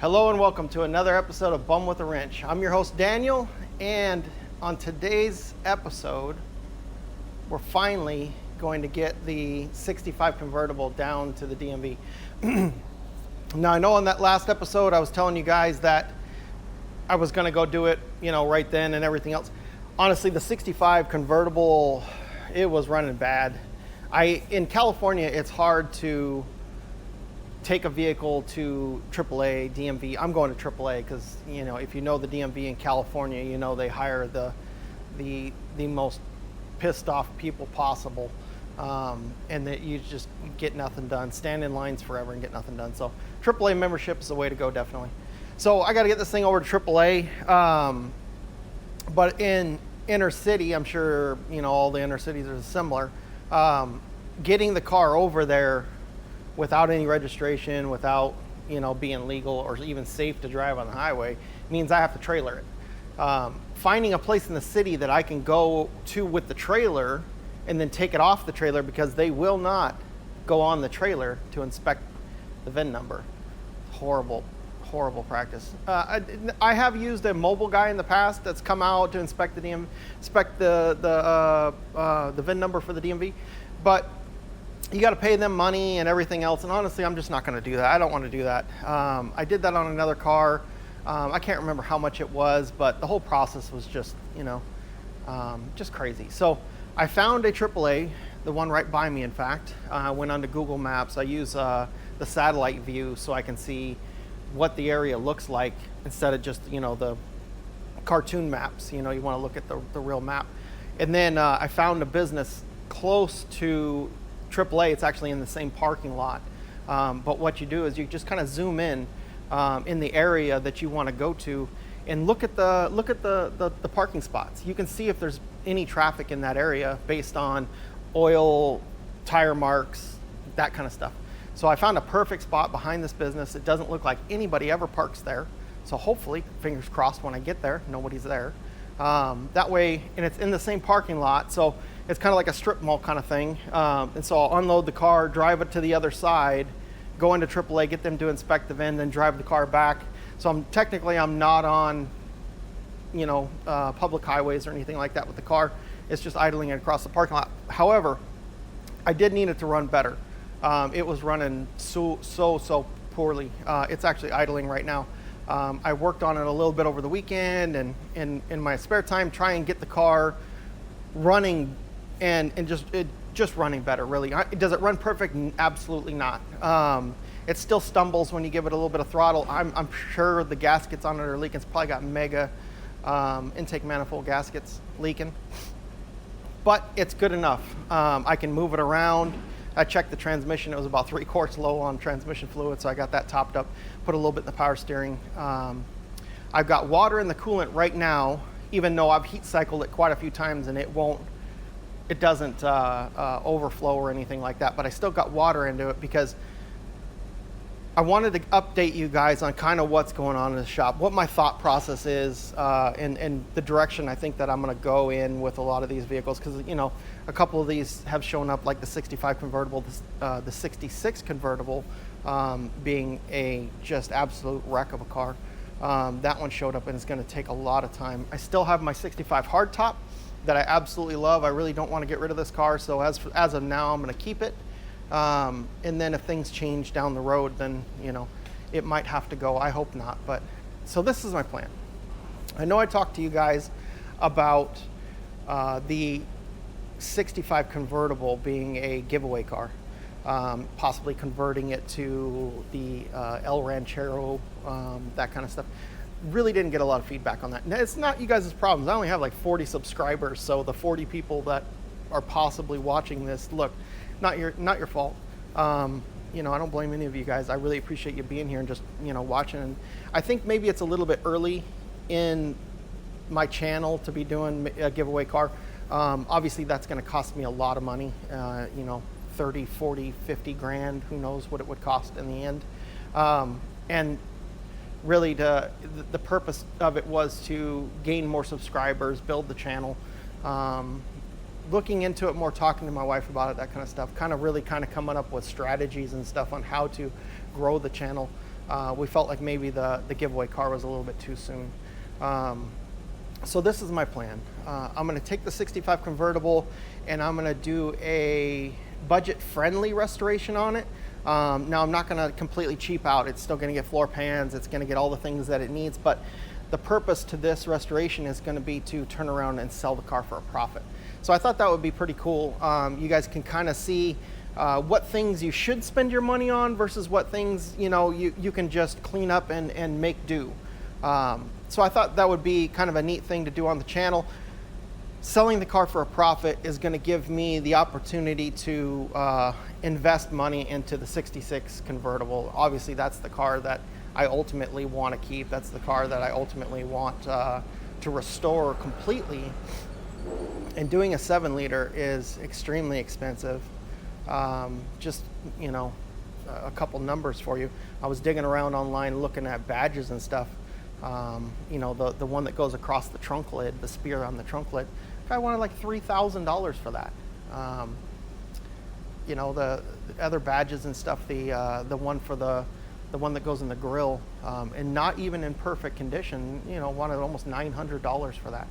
Hello and welcome to another episode of Bum with a Wrench. I'm your host Daniel, and on today's episode, we're finally going to get the 65 convertible down to the DMV. Now I know in that last episode I was telling you guys that I was going to go do it, right then and everything else. Honestly, the 65 convertible, it was running bad. In California, it's hard to take a vehicle to AAA, DMV. I'm going to AAA because, if you know the DMV in California, they hire the most pissed off people possible. And that you just get nothing done. Stand in lines forever and get nothing done. So AAA membership is the way to go, definitely. So I got to get this thing over to AAA. But in inner city, I'm sure, all the inner cities are similar. Getting the car over there without any registration, without being legal or even safe to drive on the highway, means I have to trailer it. Finding a place in the city that I can go to with the trailer and then take it off the trailer, because they will not go on the trailer to inspect the VIN number. Horrible practice. I have used a mobile guy in the past that's come out to inspect the VIN number for the DMV, but you got to pay them money and everything else. And honestly, I'm just not going to do that. I don't want to do that. I did that on another car. I can't remember how much it was, but the whole process was just, just crazy. So I found a AAA, the one right by me, in fact. I went onto Google Maps. I use the satellite view so I can see what the area looks like instead of just, the cartoon maps. You want to look at the real map. And then I found a business close to AAA. It's actually in the same parking lot, but what you do is you just kind of zoom in the area that you want to go to, and look at the parking spots. You can see if there's any traffic in that area based on oil, tire marks, that kind of stuff. So I found a perfect spot behind this business. It doesn't look like anybody ever parks there, so hopefully, fingers crossed, when I get there, nobody's there. That way, and it's in the same parking lot, so it's kind of like a strip mall kind of thing. And so I'll unload the car, drive it to the other side, go into AAA, get them to inspect the VIN, then drive the car back. So I'm not on, public highways or anything like that with the car. It's just idling it across the parking lot. However, I did need it to run better. It was running so poorly. It's actually idling right now. I worked on it a little bit over the weekend and in my spare time, try and get the car running and just running better, really. Does it run perfect? Absolutely not. It still stumbles when you give it a little bit of throttle. I'm sure the gaskets on it are leaking. It's probably got mega intake manifold gaskets leaking, but it's good enough. I can move it around. I checked the transmission. It was about 3 quarts low on transmission fluid, so I got that topped up, put a little bit in the power steering. I've got water in the coolant right now, even though I've heat cycled it quite a few times and it doesn't overflow or anything like that, but I still got water into it because I wanted to update you guys on kind of what's going on in the shop, what my thought process is, and the direction I think that I'm going to go in with a lot of these vehicles, because a couple of these have shown up, like the 65 convertible, the 66 convertible being a just absolute wreck of a car. That one showed up and it's going to take a lot of time. I still have my 65 hardtop that I absolutely love. I really don't want to get rid of this car, so as of now, I'm going to keep it. And then if things change down the road, then it might have to go. I hope not. But so this is my plan. I know I talked to you guys about the 65 convertible being a giveaway car, possibly converting it to the El Ranchero, that kind of stuff. Really didn't get a lot of feedback on that. Now, it's not you guys' problems. I only have like 40 subscribers, so the 40 people that are possibly watching this, look, not your fault. I don't blame any of you guys. I really appreciate you being here and just watching. And I think maybe it's a little bit early in my channel to be doing a giveaway car. Obviously, that's going to cost me a lot of money. 30, 40, 50 grand. Who knows what it would cost in the end? And really, the purpose of it was to gain more subscribers, build the channel. Looking into it more, talking to my wife about it, that kind of stuff, kind of coming up with strategies and stuff on how to grow the channel. we felt like maybe the giveaway car was a little bit too soon. So this is my plan. I'm going to take the 65 convertible and I'm going to do a budget-friendly restoration on it. Now I'm not going to completely cheap out. It's still going to get floor pans. It's going to get all the things that it needs. But the purpose to this restoration is going to be to turn around and sell the car for a profit. So I thought that would be pretty cool. You guys can kind of see what things you should spend your money on versus what things you can just clean up and make do. So I thought that would be kind of a neat thing to do on the channel. Selling the car for a profit is going to give me the opportunity to invest money into the 66 convertible. Obviously, that's the car that I ultimately want to keep. That's the car that I ultimately want to restore completely. And doing a 7-liter is extremely expensive. Just, a couple numbers for you. I was digging around online looking at badges and stuff. The one that goes across the trunk lid, the spear on the trunk lid. Guy wanted like $3,000 for that. The other badges and stuff, the one that goes in the grill, and not even in perfect condition, wanted almost $900 for that.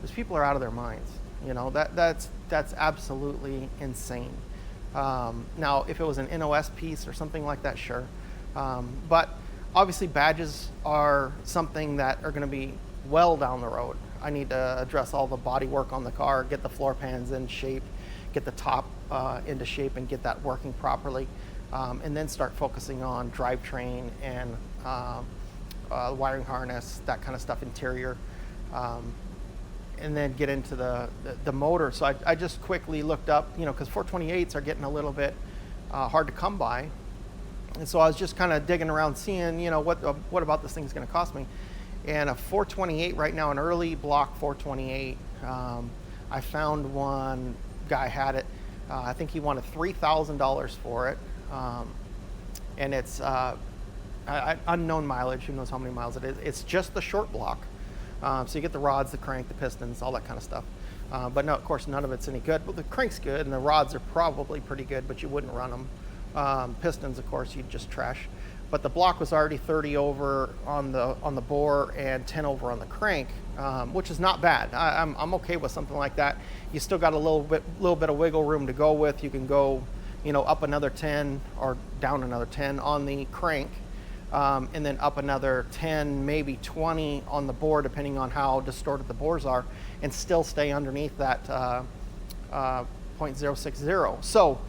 These people are out of their minds. That's absolutely insane. Now, if it was an NOS piece or something like that, sure. But obviously badges are something that are going to be well down the road. I need to address all the body work on the car, get the floor pans in shape, get the top into shape and get that working properly, and then start focusing on drivetrain and wiring harness, that kind of stuff, interior, and then get into the motor. So I just quickly looked up, because 428s are getting a little bit hard to come by. And so I was just kind of digging around, seeing, what about this thing's going to cost me. And a 428 right now, an early block 428, I found one guy had it. I think he wanted $3,000 for it. And it's unknown mileage. Who knows how many miles it is. It's just the short block. So you get the rods, the crank, the pistons, all that kind of stuff. But no, of course, none of it's any good. Well, the crank's good, and the rods are probably pretty good, but you wouldn't run them. Pistons, of course, you'd just trash. But the block was already 30 over on the bore and 10 over on the crank, which is not bad. I'm okay with something like that. You still got a little bit of wiggle room to go with. You can go, up another 10 or down another 10 on the crank, and then up another 10, maybe 20 on the bore, depending on how distorted the bores are, and still stay underneath that 0.060. So.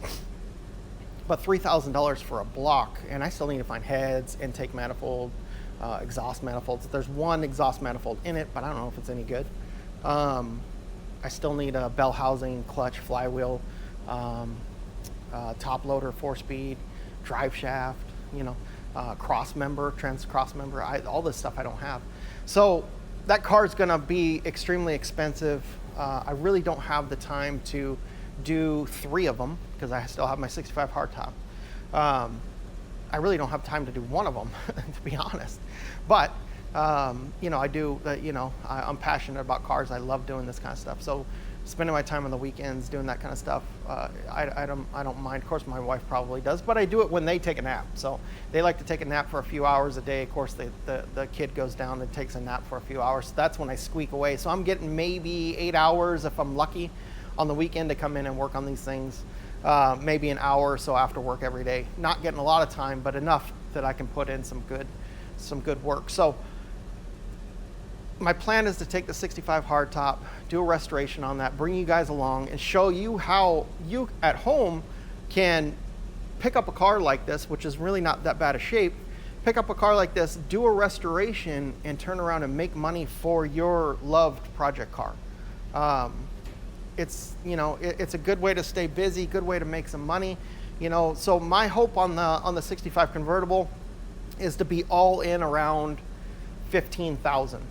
But $3,000 for a block, and I still need to find heads, intake manifold, exhaust manifolds. There's one exhaust manifold in it, but I don't know if it's any good. I still need a bell housing, clutch, flywheel, top loader, 4-speed, drive shaft, cross member, trans cross member, all this stuff I don't have. So that car is going to be extremely expensive. I really don't have the time to do 3 of them because I still have my 65 hardtop. I really don't have time to do one of them, to be honest. But I do. I'm passionate about cars. I love doing this kind of stuff. So spending my time on the weekends doing that kind of stuff, I don't mind. Of course, my wife probably does, but I do it when they take a nap. So they like to take a nap for a few hours a day. Of course, the kid goes down and takes a nap for a few hours. So that's when I squeak away. So I'm getting maybe 8 hours if I'm lucky on the weekend to come in and work on these things. Maybe an hour or so after work every day. Not getting a lot of time, but enough that I can put in some good work. So my plan is to take the 65 hardtop, do a restoration on that, bring you guys along and show you how you at home can pick up a car like this, which is really not that bad a shape, pick up a car like this, do a restoration and turn around and make money for your loved project car. It's a good way to stay busy, good way to make some money. So my hope on the 65 convertible is to be all in around 15,000.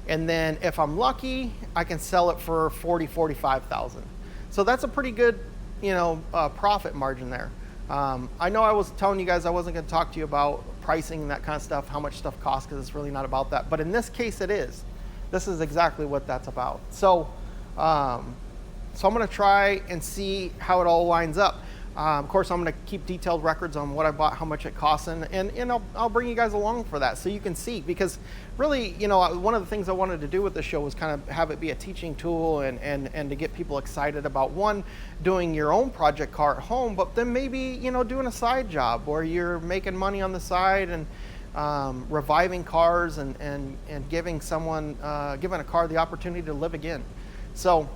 And then if I'm lucky, I can sell it for 45,000. So that's a pretty good, profit margin there. I know I was telling you guys I wasn't going to talk to you about pricing and that kind of stuff, how much stuff costs, because it's really not about that. But in this case, it is. This is exactly what that's about. So I'm going to try and see how it all lines up. Of course, I'm going to keep detailed records on what I bought, how much it costs, and I'll bring you guys along for that so you can see. Because really, you know, one of the things I wanted to do with this show was kind of have it be a teaching tool and to get people excited about, one, doing your own project car at home, but then maybe, you know, doing a side job where you're making money on the side and reviving cars and giving someone, giving a car the opportunity to live again. So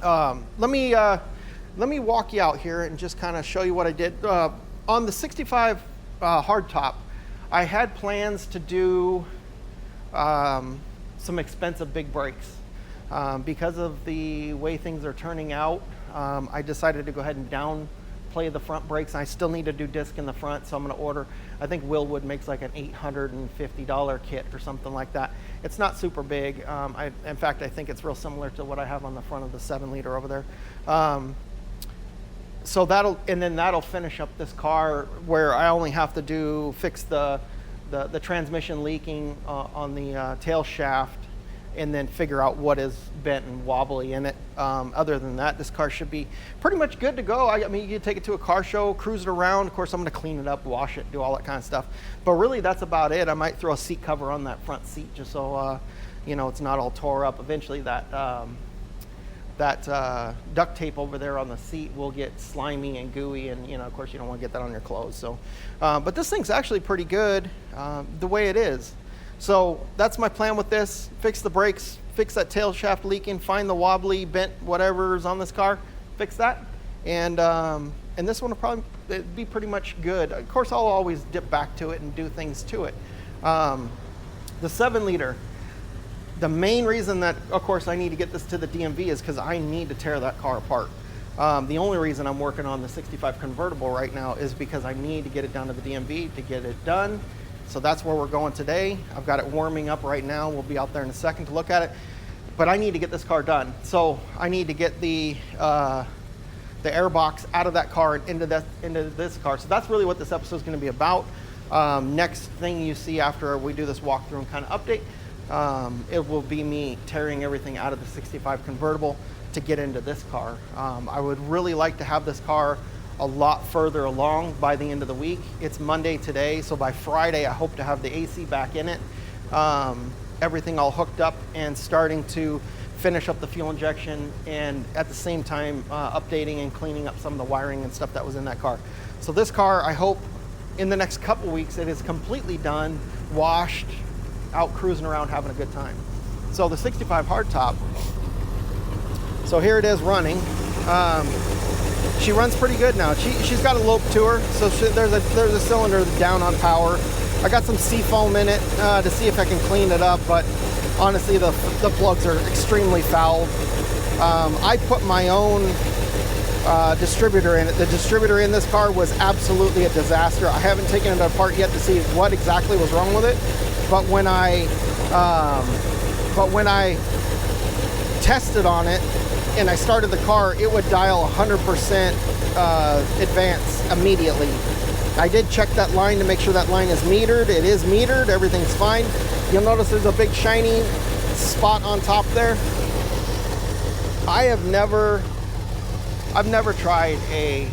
let me walk you out here and just kind of show you what I did. On the 65 hardtop, I had plans to do some expensive big brakes. Because of the way things are turning out, I decided to go ahead and downplay the front brakes. I still need to do disc in the front, so I'm going to order, I think Willwood makes like an $850 kit or something like that. It's not super big. In fact, I think it's real similar to what I have on the front of the 7-liter over there. So that'll finish up this car, where I only have to fix the transmission leaking on the tail shaft, and then figure out what is bent and wobbly in it. Other than that, this car should be pretty much good to go. I mean, you can take it to a car show, cruise it around. Of course, I'm going to clean it up, wash it, do all that kind of stuff. But really, that's about it. I might throw a seat cover on that front seat just so you know, it's not all tore up. Eventually, that duct tape over there on the seat will get slimy and gooey, and you know, of course, you don't want to get that on your clothes. So, but this thing's actually pretty good the way it is. So that's my plan with this. Fix the brakes, fix that tail shaft leaking, find the wobbly, bent, whatever's on this car, fix that, and this one will probably be pretty much good. Of course, I'll always dip back to it and do things to it. The 7-liter. The main reason that, of course, I need to get this to the DMV is because I need to tear that car apart. The only reason I'm working on the 65 convertible right now is because I need to get it down to the DMV to get it done. So that's where we're going today. I've got it warming up right now. We'll be out there in a second to look at it. But I need to get this car done. So I need to get the air box out of that car and into this car. So that's really what this episode is going to be about. Next thing you see after we do this walkthrough and kind of update, it will be me tearing everything out of the 65 convertible to get into this car. I would really like to have this car a lot further along by the end of the week. It's Monday today, so by Friday I hope to have the AC back in it, everything all hooked up and starting to finish up the fuel injection, and at the same time updating and cleaning up some of the wiring and stuff that was in that car. So this car, I hope in the next couple weeks it is completely done, washed, out cruising around having a good time. So the 65 hardtop, so here it is running. She runs pretty good now. She's got a lope to her, so there's a cylinder down on power. I got some seafoam in it to see if I can clean it up, but honestly the plugs are extremely foul. I put my own distributor in it. The distributor in this car was absolutely a disaster. I haven't taken it apart yet to see what exactly was wrong with it, but when I tested on it and I started the car, it would dial 100% advance immediately. I did check that line to make sure that line is metered. It is metered, everything's fine. You'll notice there's a big shiny spot on top there. I've never tried a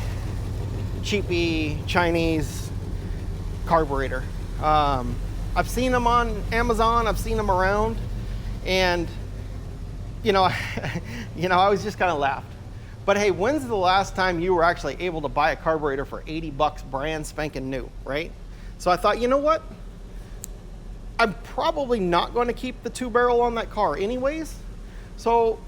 cheapy Chinese carburetor. I've seen them on Amazon, I've seen them around, and I was just kind of laughed. But hey, when's the last time you were actually able to buy a carburetor for 80 bucks brand spanking new, right? So I thought, you know what? I'm probably not going to keep the 2-barrel on that car anyways. So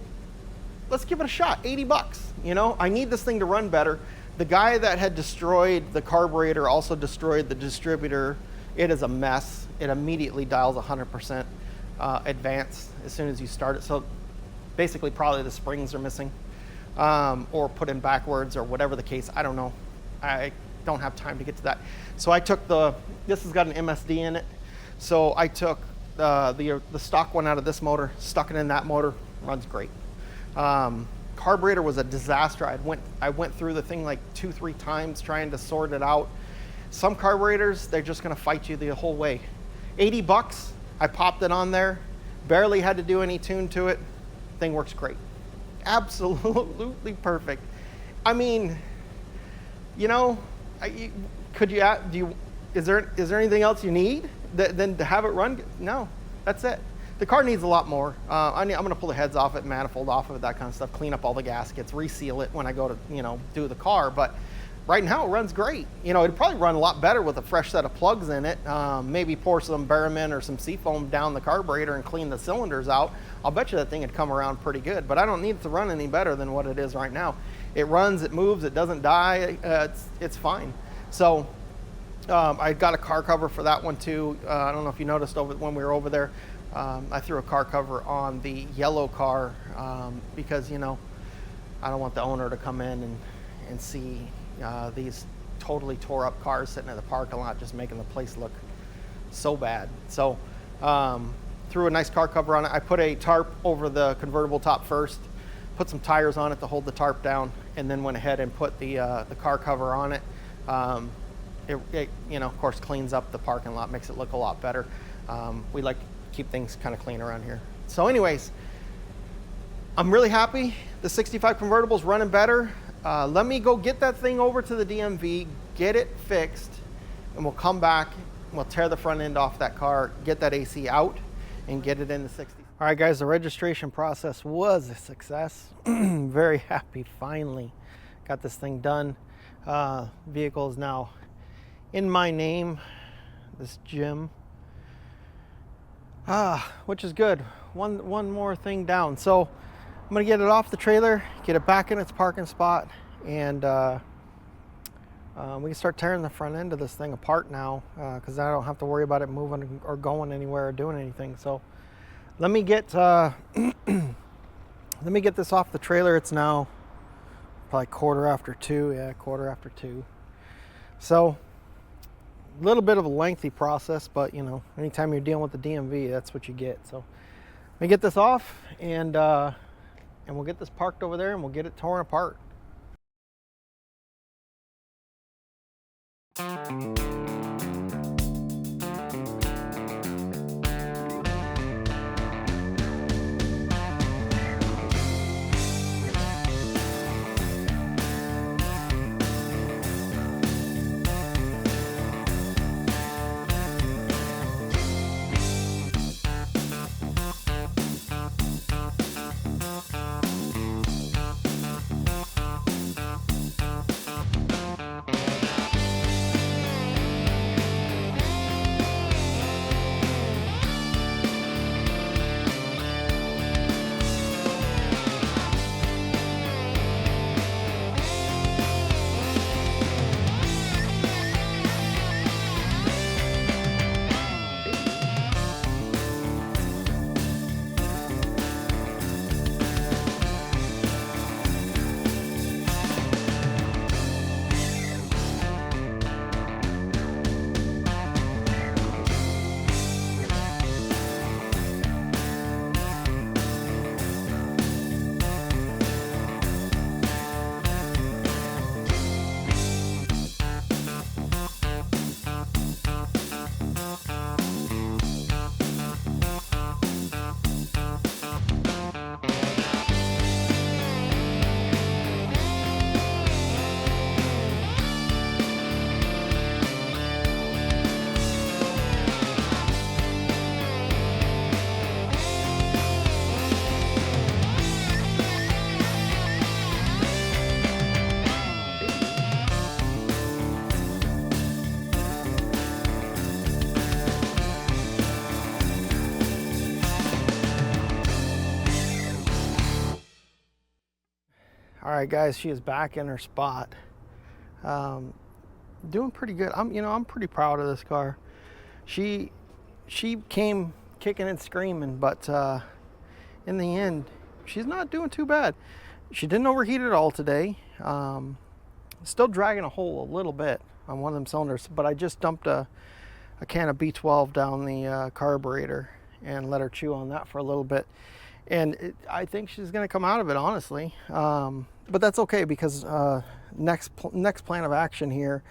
let's give it a shot, 80 bucks. I need this thing to run better. The guy that had destroyed the carburetor also destroyed the distributor. It is a mess. It immediately dials 100% advance as soon as you start it. So basically probably the springs are missing or put in backwards or whatever the case. I don't know. I don't have time to get to that. So I took this has got an MSD in it. So I took the stock one out of this motor, stuck it in that motor, runs great. Carburetor was a disaster. I went through the thing like 2-3 times trying to sort it out. Some carburetors, they're just gonna fight you the whole way. 80 bucks, I popped it on there, barely had to do any tune to it. Thing works great. Absolutely perfect. I mean, You know, could you, is there anything else you need than to have it run? No, that's it. The car needs a lot more. I'm going to pull the heads off it, manifold off of it, that kind of stuff, clean up all the gaskets, reseal it when I go to, do the car. But right now it runs great. It'd probably run a lot better with a fresh set of plugs in it. Maybe pour some Barramin or some seafoam down the carburetor and clean the cylinders out. I'll bet you that thing would come around pretty good, but I don't need it to run any better than what it is right now. It runs, it moves, it doesn't die, it's fine. So I got a car cover for that one too. I don't know if you noticed when we were over there, I threw a car cover on the yellow car because, I don't want the owner to come in and see these totally tore up cars sitting in the parking lot just making the place look so bad. So threw a nice car cover on it. I put a tarp over the convertible top first, put some tires on it to hold the tarp down, and then went ahead and put the car cover on it. It of course cleans up the parking lot, makes it look a lot better. We like to keep things kind of clean around here. So anyways, I'm really happy. The 65 convertible's running better. Let me go get that thing over to the DMV, get it fixed, and we'll come back, we'll tear the front end off that car, get that AC out, and get it in the 60s. All right, guys, the registration process was a success. Very happy, finally got this thing done. Vehicle is now in my name, this Jim, which is good. One more thing down. So I'm gonna get it off the trailer, get it back in its parking spot, and we can start tearing the front end of this thing apart now, because I don't have to worry about it moving or going anywhere or doing anything. So let me get let me get this off the trailer. It's now probably 2:15. Yeah, 2:15. So a little bit of a lengthy process, but anytime you're dealing with the DMV, that's what you get. So let me get this off, and we'll get this parked over there, and we'll get it torn apart. All right, guys, she is back in her spot. Doing pretty good. I'm pretty proud of this car. She came kicking and screaming, but in the end, she's not doing too bad. She didn't overheat at all today. Still dragging a hole a little bit on one of them cylinders, but I just dumped a can of B12 down the carburetor and let her chew on that for a little bit. And I think she's going to come out of it, honestly. But that's okay, because next plan of action here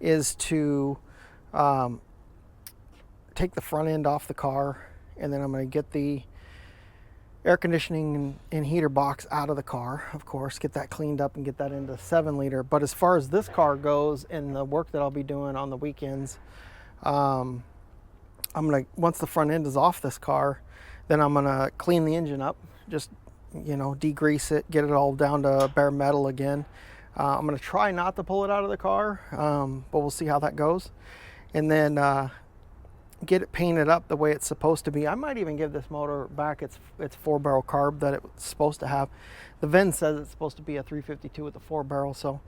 is to take the front end off the car, and then I'm going to get the air conditioning and heater box out of the car, of course, get that cleaned up and get that into 7-liter. But as far as this car goes and the work that I'll be doing on the weekends, I'm gonna, once the front end is off this car, then I'm gonna clean the engine up, just, you know, degrease it, get it all down to bare metal again. I'm gonna try not to pull it out of the car, but we'll see how that goes. And then get it painted up the way it's supposed to be. I might even give this motor back its 4-barrel carb that it's supposed to have. The VIN says it's supposed to be a 352 with a 4-barrel, so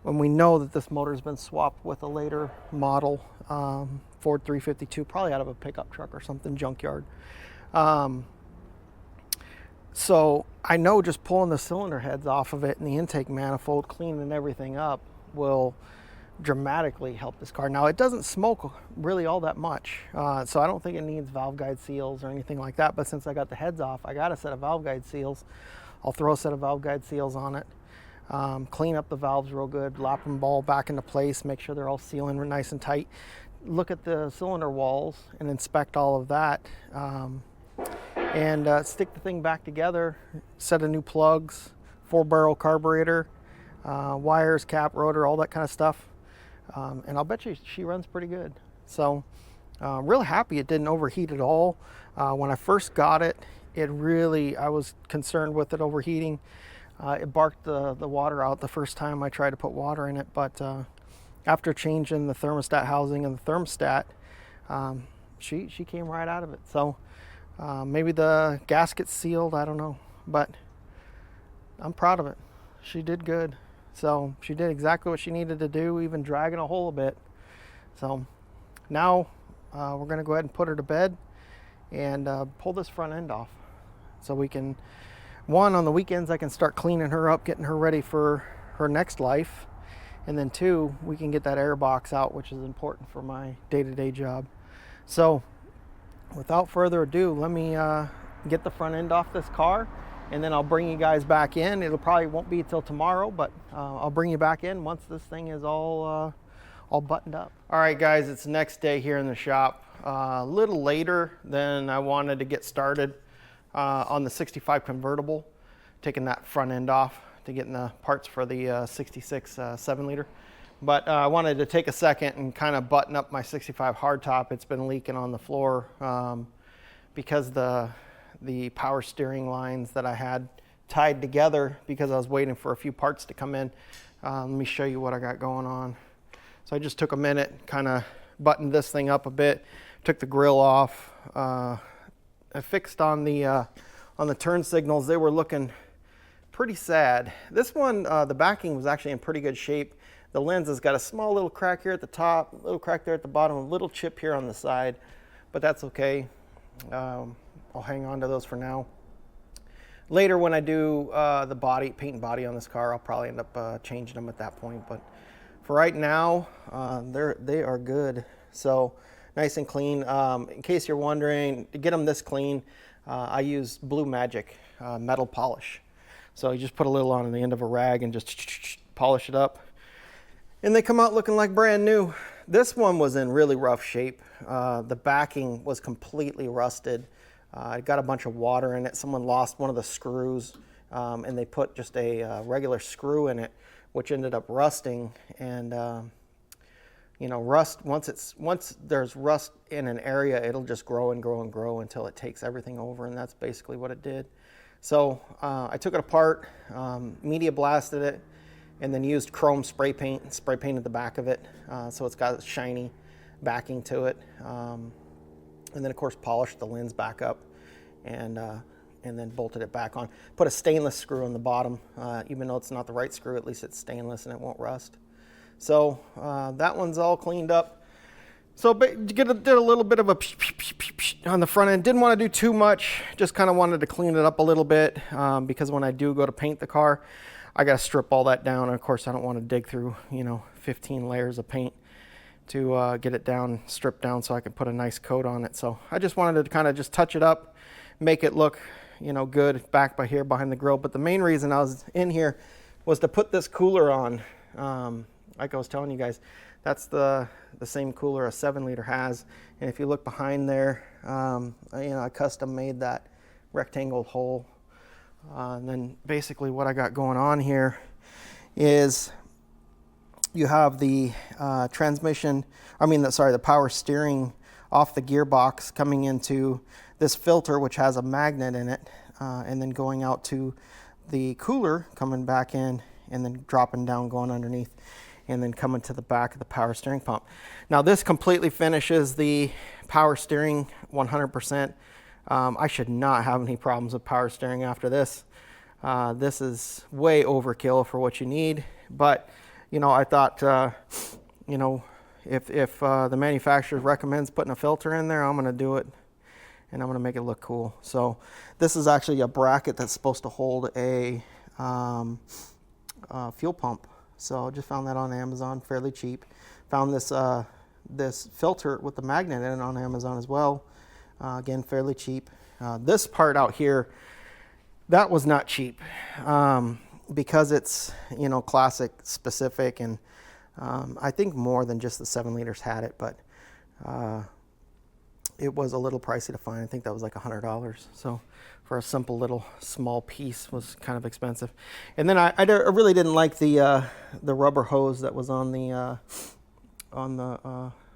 when we know that this motor's been swapped with a later model Ford 352, probably out of a pickup truck or something, junkyard. So I know just pulling the cylinder heads off of it and the intake manifold, cleaning everything up, will dramatically help this car. Now, it doesn't smoke really all that much, so I don't think it needs valve guide seals or anything like that. But since I got the heads off, I got a set of valve guide seals. I'll throw a set of valve guide seals on it, clean up the valves real good, lap them all back into place, make sure they're all sealing nice and tight. Look at the cylinder walls and inspect all of that, and stick the thing back together, set of new plugs, 4-barrel carburetor, wires, cap, rotor, all that kind of stuff. And I'll bet you she runs pretty good. So really happy it didn't overheat at all. When I first got it, I was concerned with it overheating. It barked the water out the first time I tried to put water in it, but after changing the thermostat housing and the thermostat, she came right out of it. So maybe the gasket's sealed, I don't know, but I'm proud of it. She did good. So she did exactly what she needed to do, even dragging a hole a bit. So now we're gonna go ahead and put her to bed and pull this front end off. So we can, on the weekends I can start cleaning her up, getting her ready for her next life. And then 2, we can get that air box out, which is important for my day-to-day job. So without further ado, let me get the front end off this car, and then I'll bring you guys back in. It'll probably won't be till tomorrow, but I'll bring you back in once this thing is all buttoned up. All right, guys, it's the next day here in the shop. A little later than I wanted to get started on the 65 convertible, taking that front end off to getting the parts for the 66 7-liter. But I wanted to take a second and kind of button up my 65 hardtop. It's been leaking on the floor because the power steering lines that I had tied together because I was waiting for a few parts to come in. Let me show you what I got going on. So I just took a minute, kind of buttoned this thing up a bit, took the grill off. I fixed on the turn signals. They were looking pretty sad. This one, the backing was actually in pretty good shape. The lens has got a small little crack here at the top, a little crack there at the bottom, a little chip here on the side, but that's okay. I'll hang on to those for now. Later when I do the body, paint and body on this car, I'll probably end up changing them at that point. But for right now, they are good. So nice and clean. In case you're wondering, to get them this clean, I use Blue Magic metal polish. So you just put a little on the end of a rag and just polish it up. And they come out looking like brand new. This one was in really rough shape. The backing was completely rusted. It got a bunch of water in it. Someone lost one of the screws, and they put just a regular screw in it, which ended up rusting. And you know, rust, once there's rust in an area, it'll just grow and grow and grow until it takes everything over, and that's basically what it did. So I took it apart, media blasted it, and then used chrome spray painted the back of it, so it's got shiny backing to it. And then of course polished the lens back up, and then bolted it back on. Put a stainless screw on the bottom, even though it's not the right screw, at least it's stainless and it won't rust. So that one's all cleaned up. So did a little bit of a on the front end. Didn't want to do too much, just kind of wanted to clean it up a little bit, because when I do go to paint the car, I got to strip all that down. And of course I don't want to dig through, 15 layers of paint to get it down, stripped down, so I can put a nice coat on it. So I just wanted to kind of just touch it up, make it look, good back by here behind the grill. But the main reason I was in here was to put this cooler on. Like I was telling you guys, that's the same cooler a 7-liter has. And if you look behind there, I custom made that rectangle hole. And then basically what I got going on here is you have the the power steering off the gearbox coming into this filter, which has a magnet in it, and then going out to the cooler, coming back in, and then dropping down, going underneath, and then coming to the back of the power steering pump. Now this completely finishes the power steering 100%. I should not have any problems with power steering after this. This is way overkill for what you need, but you know, I thought, you know, if the manufacturer recommends putting a filter in there, I'm going to do it, and I'm going to make it look cool. So this is actually a bracket that's supposed to hold a fuel pump. So I just found that on Amazon, fairly cheap. Found this this filter with the magnet in it on Amazon as well. Again, fairly cheap. This part out here, that was not cheap, because it's, you know, classic specific, and I think more than just the 7 liters had it, but it was a little pricey to find. I think that was like $100. So for a simple little small piece was kind of expensive. And then I really didn't like the rubber hose that was on the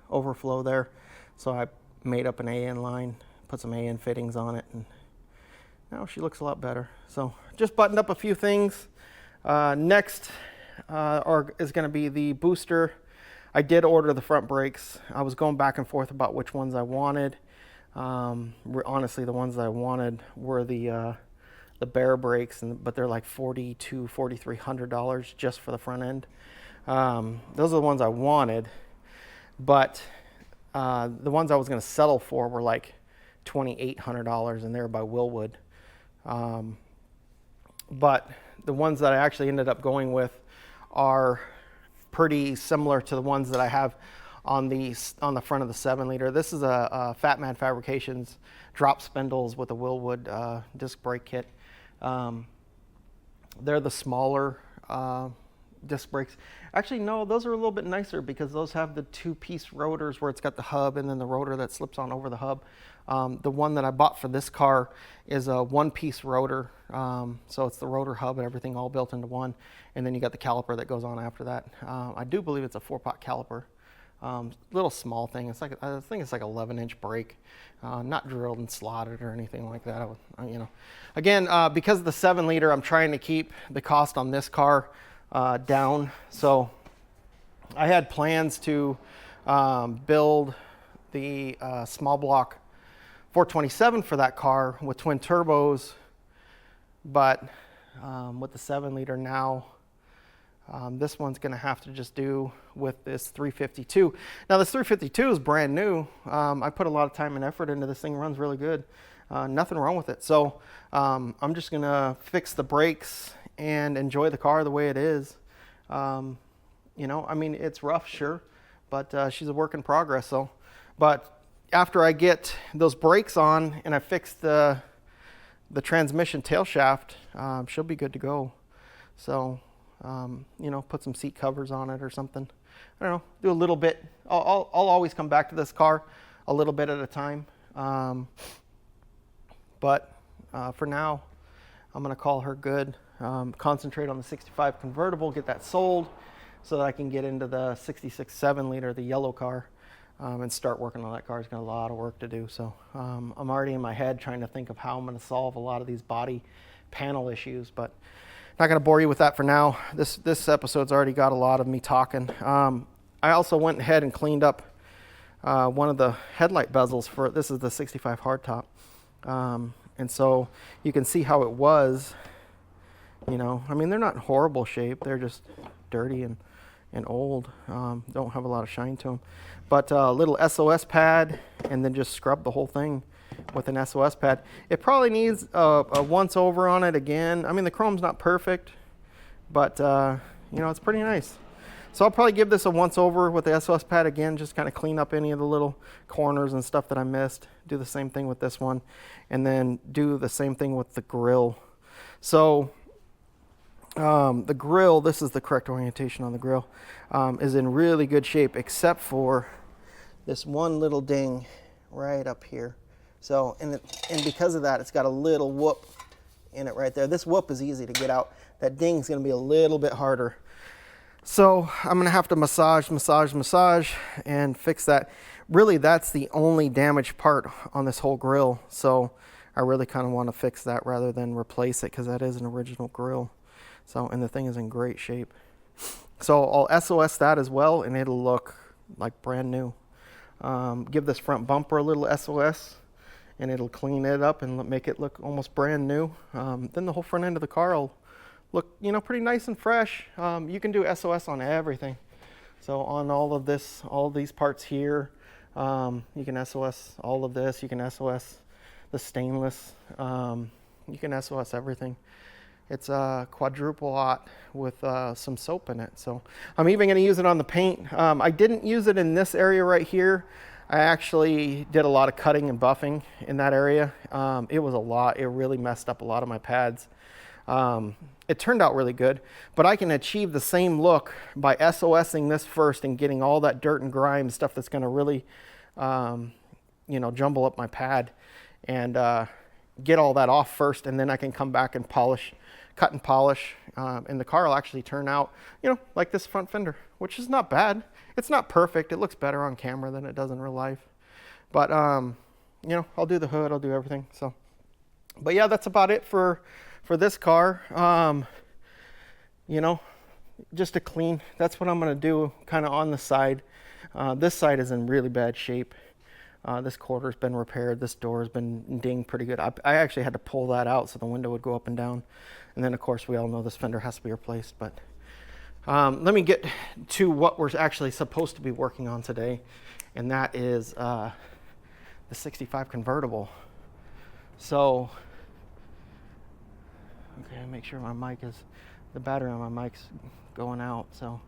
overflow there. So I made up an AN line, put some AN fittings on it, and now she looks a lot better. So just buttoned up a few things. Next is going to be the booster. I did order the front brakes. I was going back and forth about which ones I wanted. Honestly, the ones that I wanted were the Bear brakes, but they're like $4,200 to $4,300 just for the front end. Those are the ones I wanted, but the ones I was going to settle for were like $2,800, and they were by Willwood. But the ones that I actually ended up going with are pretty similar to the ones that I have on the front of the 7 liter. This is a Fat Man Fabrications drop spindles with a Willwood disc brake kit. They're the smaller disc brakes. Actually, no, those are a little bit nicer because those have the 2-piece rotors where it's got the hub and then the rotor that slips on over the hub. The one that I bought for this car is a 1-piece rotor. So it's the rotor hub and everything all built into one. And then you got the caliper that goes on after that. I do believe it's a 4-pot caliper. Little small thing. It's like, I think it's like 11-inch brake, not drilled and slotted or anything like that. You know, again, because of the 7 liter, I'm trying to keep the cost on this car down. So I had plans to build the small block 427 for that car with twin turbos, but with the 7 liter now, this one's going to have to just do with this 352. Now this 352 is brand new. I put a lot of time and effort into this thing. Runs really good. Nothing wrong with it. So I'm just going to fix the brakes and enjoy the car the way it is. You know, I mean, it's rough, sure, but she's a work in progress. So, but after I get those brakes on and I fix the transmission tail shaft, she'll be good to go. So, you know, put some seat covers on it or something. I don't know, do a little bit. I'll always come back to this car a little bit at a time. But for now, I'm going to call her good. Concentrate on the 65 convertible, get that sold so that I can get into the 66 7 liter, the yellow car, and start working on that car. It's got a lot of work to do. So I'm already in my head trying to think of how I'm going to solve a lot of these body panel issues, but not going to bore you with that for now. This episode's already got a lot of me talking. I also went ahead and cleaned up one of the headlight bezels for, this is the 65 hardtop. And so you can see how it was, you know, I mean, they're not in horrible shape. They're just dirty and old. Don't have a lot of shine to them. But a little SOS pad, and then just scrub the whole thing with an SOS pad. It probably needs a once over on it again. I mean, the chrome's not perfect, but you know, it's pretty nice. So I'll probably give this a once over with the SOS pad again, just kind of clean up any of the little corners and stuff that I missed. Do the same thing with this one, and then do the same thing with the grill. So the grill, this is the correct orientation on the grill, is in really good shape, except for this one little ding right up here, So, and because of that, it's got a little whoop in it right there. This whoop is easy to get out. That ding's gonna be a little bit harder. So I'm gonna have to massage and fix that. Really, that's the only damaged part on this whole grill. So I really kind of want to fix that rather than replace it, because that is an original grill. So, and the thing is in great shape. So I'll SOS that as well, and it'll look like brand new. Give this front bumper a little SOS, and it'll clean it up and make it look almost brand new. Then the whole front end of the car will look, you know, pretty nice and fresh. You can do SOS on everything. So on all of this, all these parts here, you can SOS all of this. You can SOS the stainless. You can SOS everything. It's a quadruple aught with some soap in it. So I'm even going to use it on the paint. I didn't use it in this area right here. I actually did a lot of cutting and buffing in that area. It was a lot. It really messed up a lot of my pads. It turned out really good, but I can achieve the same look by SOSing this first and getting all that dirt and grime stuff that's going to really, you know, jumble up my pad, and get all that off first, and then I can come back and polish, cut and polish, and the car will actually turn out, you know, like this front fender, which is not bad. It's not perfect. It looks better on camera than it does in real life, but you know, I'll do the hood, I'll do everything. So, but yeah, that's about it for this car. You know, just to clean, that's what I'm going to do kind of on the side. This side is in really bad shape. This quarter's been repaired. This door has been dinged pretty good. I actually had to pull that out so the window would go up and down. And then of course we all know this fender has to be replaced. But let me get to what we're actually supposed to be working on today. And that is the 65 convertible. So, okay, make sure my mic is, the battery on my mic's going out. So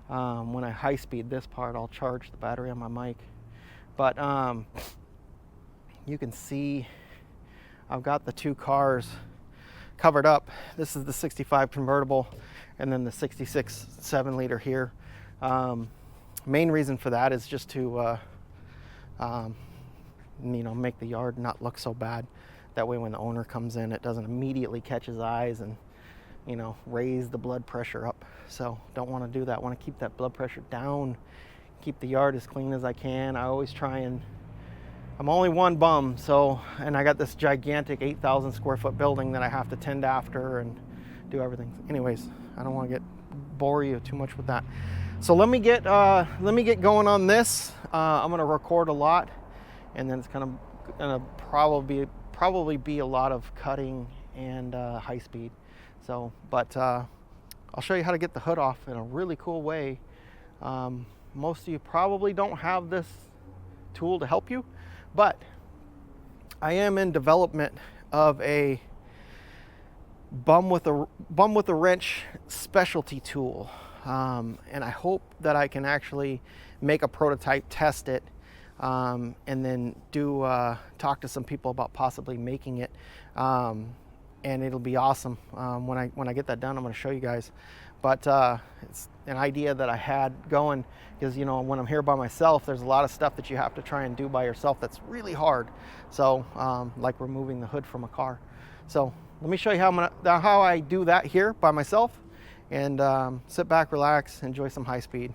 when I high speed this part, I'll charge the battery on my mic. But you can see I've got the two cars covered up. This is the 65 convertible, and then the 66 7-liter here. Main reason for that is just to you know, make the yard not look so bad. That way when the owner comes in, it doesn't immediately catch his eyes and, you know, raise the blood pressure up. So don't want to do that. Want to keep that blood pressure down, keep the yard as clean as I can. I always try, and I'm only one bum, so, and I got this gigantic 8,000 square foot building that I have to tend after and do everything. Anyways, I don't want to bore you too much with that. So let me get going on this. I'm going to record a lot, and then it's gonna probably be a lot of cutting and high speed. So, but I'll show you how to get the hood off in a really cool way. Most of you probably don't have this tool to help you, but I am in development of a bum with a wrench specialty tool, and I hope that I can actually make a prototype, test it, and then talk to some people about possibly making it, and it'll be awesome. When I get that done, I'm going to show you guys. But it's an idea that I had going, because, you know, when I'm here by myself, there's a lot of stuff that you have to try and do by yourself that's really hard. So like removing the hood from a car. So let me show you how I do that here by myself, and sit back, relax, enjoy some high speed.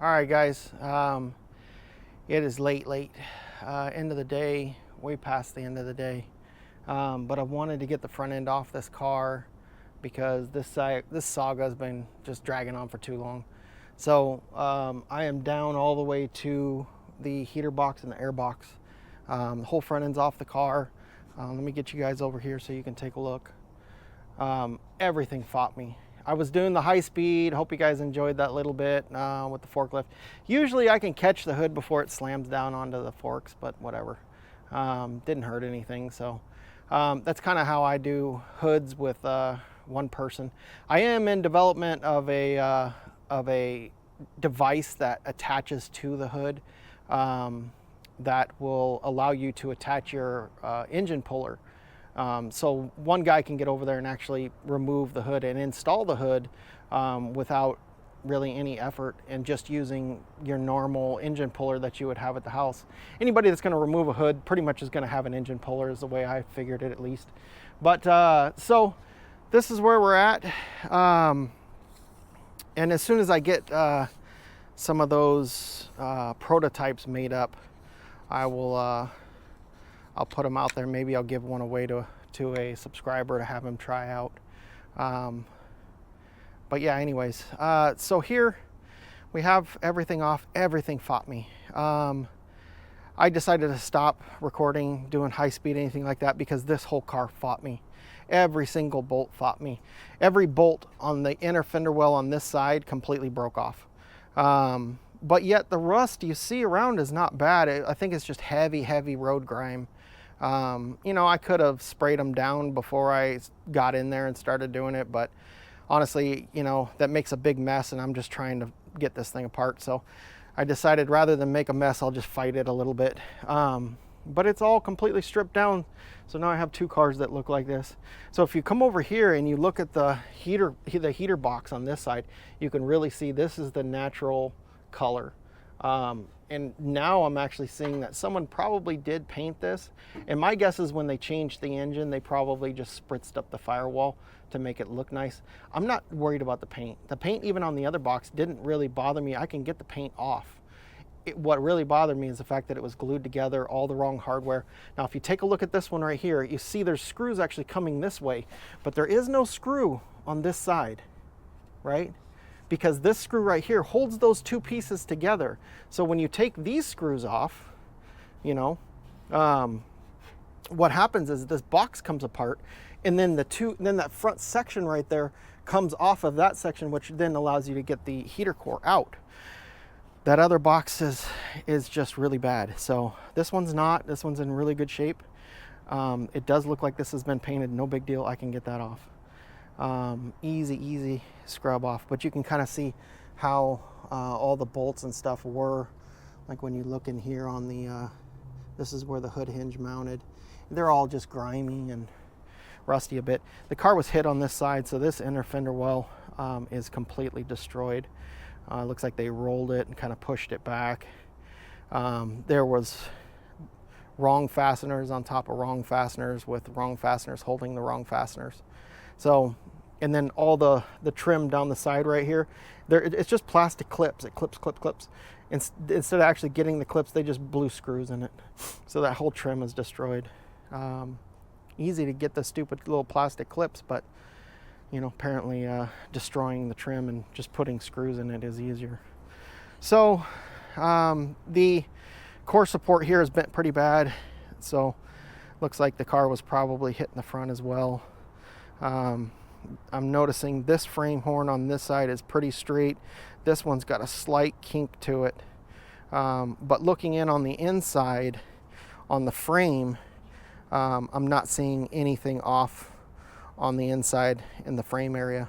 All right, guys. It is late. End of the day, way past the end of the day. But I wanted to get the front end off this car because this saga has been just dragging on for too long. So I am down all the way to the heater box and the air box. The whole front end's off the car. Let me get you guys over here so you can take a look. Everything fought me. I was doing the high speed. Hope you guys enjoyed that little bit with the forklift. Usually I can catch the hood before it slams down onto the forks, but whatever. Didn't hurt anything. So that's kind of how I do hoods with one person. I am in development of a device that attaches to the hood that will allow you to attach your engine puller. So one guy can get over there and actually remove the hood and install the hood without really any effort and just using your normal engine puller that you would have at the house. Anybody that's going to remove a hood pretty much is going to have an engine puller, is the way I figured it at least. But so this is where we're at. And as soon as I get some of those prototypes made up, I will I'll put them out there. Maybe I'll give one away to a subscriber to have him try out. But yeah, anyways, so here we have everything off. Everything fought me. I decided to stop recording, doing high speed, anything like that, because this whole car fought me. Every single bolt fought me. Every bolt on the inner fender well on this side completely broke off. But yet the rust you see around is not bad. I think it's just heavy road grime. You know, I could have sprayed them down before I got in there and started doing it, but honestly, you know, that makes a big mess and I'm just trying to get this thing apart. So I decided rather than make a mess, I'll just fight it a little bit. But it's all completely stripped down. So now I have two cars that look like this. So if you come over here and you look at the heater box on this side, you can really see this is the natural color. And now I'm actually seeing that someone probably did paint this. And my guess is when they changed the engine, they probably just spritzed up the firewall to make it look nice. I'm not worried about the paint. The paint, even on the other box, didn't really bother me. I can get the paint off. What really bothered me is the fact that it was glued together, all the wrong hardware. Now, if you take a look at this one right here, you see there's screws actually coming this way, but there is no screw on this side, right? Because this screw right here holds those two pieces together. So when you take these screws off, you know, what happens is this box comes apart, and then then that front section right there comes off of that section, which then allows you to get the heater core out. That other box is just really bad. So this one's not. This one's in really good shape. It does look like this has been painted. No big deal. I can get that off. Easy scrub off. But you can kind of see how all the bolts and stuff were. Like when you look in here on the, this is where the hood hinge mounted. They're all just grimy and rusty a bit. The car was hit on this side, so this inner fender well is completely destroyed. Looks like they rolled it and kind of pushed it back. There was wrong fasteners on top of wrong fasteners with wrong fasteners holding the wrong fasteners. So, and then all the trim down the side right here, it's just plastic clips. It clips. Instead of actually getting the clips, they just blew screws in it. So that whole trim is destroyed. Easy to get the stupid little plastic clips, but you know, apparently destroying the trim and just putting screws in it is easier. So the core support here has been pretty bad. So looks like the car was probably hitting the front as well. I'm noticing this frame horn on this side is pretty straight. This one's got a slight kink to it. But looking in on the inside on the frame, I'm not seeing anything off on the inside in the frame area.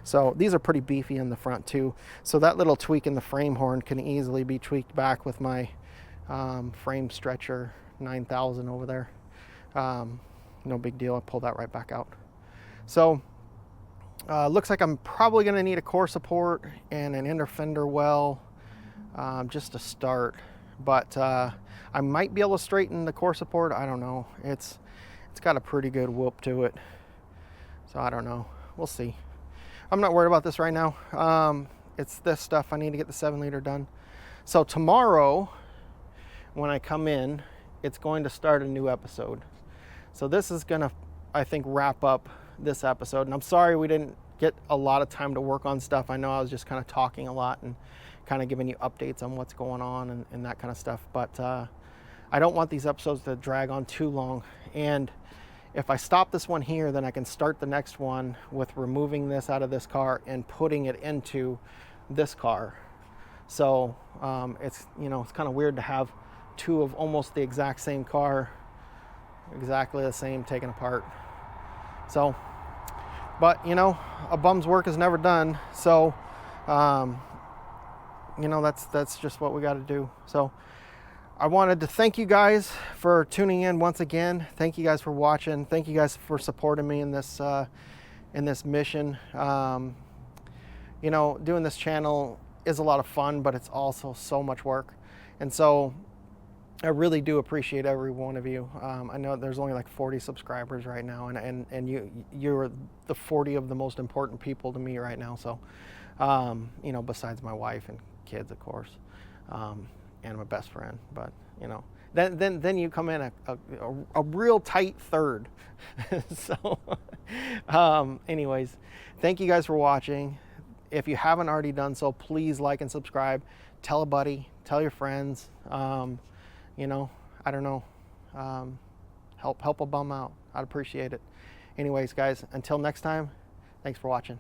So these are pretty beefy in the front too. So that little tweak in the frame horn can easily be tweaked back with my frame stretcher 9000 over there. No big deal. I pull that right back out. So looks like I'm probably going to need a core support and an inner fender well just to start. But I might be able to straighten the core support. I don't know. It's got a pretty good whoop to it. So I don't know. We'll see. I'm not worried about this right now. It's this stuff. I need to get the 7 liter done. So tomorrow, when I come in, it's going to start a new episode. So this is gonna, I think, wrap up this episode. And I'm sorry we didn't get a lot of time to work on stuff. I know I was just kind of talking a lot and kind of giving you updates on what's going on and that kind of stuff. But I don't want these episodes to drag on too long. And if I stop this one here, then I can start the next one with removing this out of this car and putting it into this car. So it's, you know, it's kind of weird to have two of almost the exact same car, exactly the same, taken apart. So, but you know, a bum's work is never done. So, you know, that's just what we got to do. So I wanted to thank you guys for tuning in once again. Thank you guys for watching. Thank you guys for supporting me in this mission. You know, doing this channel is a lot of fun, but it's also so much work. And so I really do appreciate every one of you. I know there's only like 40 subscribers right now, and you're the 40 of the most important people to me right now. So, you know, besides my wife and kids, of course. And my best friend, but you know, then you come in a real tight third. So, anyways, thank you guys for watching. If you haven't already done so, please like and subscribe. Tell a buddy, tell your friends. You know, I don't know, help a bum out. I'd appreciate it. Anyways, guys, until next time, thanks for watching.